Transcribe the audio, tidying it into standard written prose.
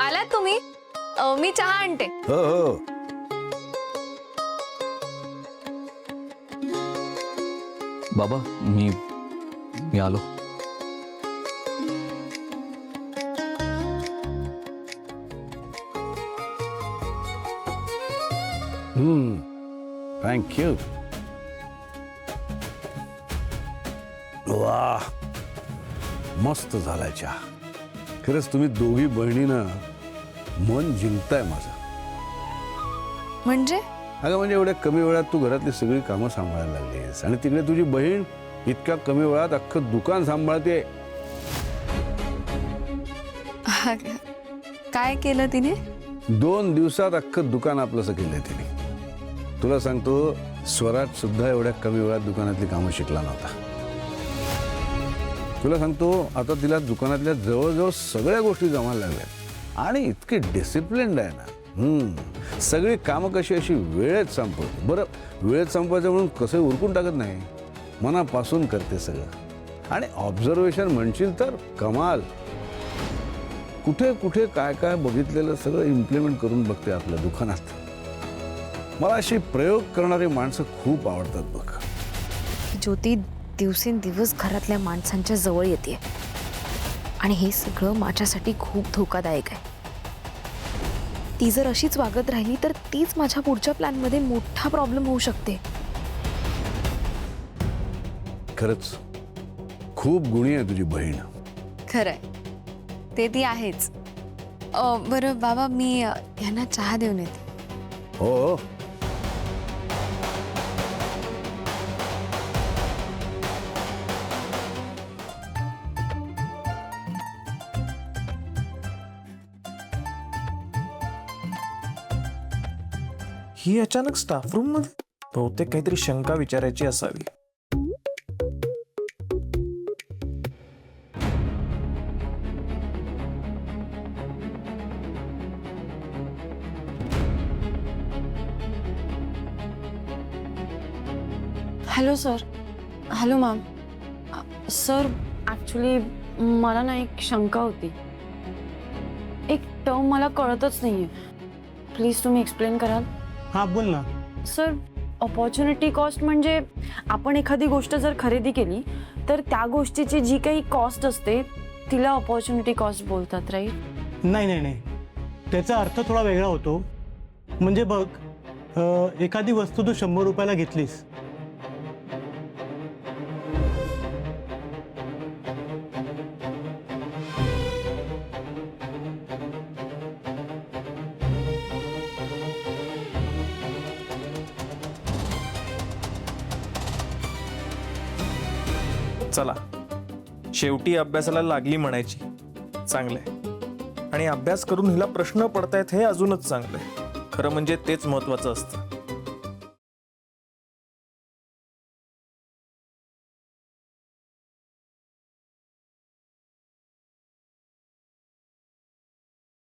आलात तुम्ही? मी चहा आणते. हो हो. बाबा मी आलो. थँक्यू. वाह, मस्त झालाय चहा. खरंच तुम्ही दोघी बहिणीनं मन जिंकताय माझं. म्हणजे अगं म्हणजे एवढ्या कमी वेळात तू घरातली सगळी कामं सांभाळायला लागलीस आणि तिकडे तुझी बहीण इतक्या कमी वेळात अख्खं दुकान सांभाळते. काय केलं तिने? 2 दिवसात अख्खं दुकान आपलंसं केलंय तिने. तुला सांगतो, स्वराज सुद्धा एवढ्या कमी वेळात दुकानातली कामं शिकला नव्हता. तुला सांगतो, आता तिला दुकानातल्या जवळजवळ सगळ्या गोष्टी जमायला लागल्या आणि इतकी डिसिप्लिन्ड आहे ना. सगळी कामं कशी अशी वेळेत संपवते. बरं, वेळेत संपवायचं म्हणून कसं उरकून टाकत नाही, मनापासून करते सगळं. आणि ऑब्झर्वेशन म्हणशील तर कमाल. कुठे कुठे काय काय बघितलेलं सगळं इम्प्लिमेंट करून बघते आपल्या दुकानात. मला अशी प्रयोग करणारी माणसं खूप आवडतात बघ. ज्योती दिवसेंदिवस घरातल्या माणसांच्या जवळ येते आणि हे सगळं माझ्यासाठी खूप धोकादायक आहे. ती जर अशीच वागत राहिली तर तीच माझ्या पुढच्या प्लॅनमध्ये मोठा प्रॉब्लेम होऊ शकते. खरंच खूप गुणी आहे तुझी बहीण. खरंय, ते ती आहेच. बरं बाबा, मी यांना चहा देऊन येते. हो. ही अचानक स्टाफ रूम मध्ये? बहुतेक काहीतरी शंका विचारायची असावी. Hello sir. Hello ma'am. Sir actually मला ना एक शंका होती. एक टर्म मला कळतच नाही आहे. प्लीज तुम्ही एक्सप्लेन कराल? हां बोल ना. सर, अपॉर्च्युनिटी कॉस्ट म्हणजे आपण एखादी गोष्ट जर खरेदी केली तर त्या गोष्टीची जी काही कॉस्ट असते तिला अपॉर्च्युनिटी कॉस्ट बोलतात, राईट? नाही नाही नाही, त्याचा अर्थ थोडा वेगळा होतो. म्हणजे बघ, एखादी वस्तू तू 100 रुपयाला घेतलीस, चला, शेवटी अभ्यासाला लागली म्हणायची. चांगलंय. आणि अभ्यास करून हिला प्रश्न पडतायत हे अजूनच चांगलंय. खरं म्हणजे तेच महत्वाचं असतं.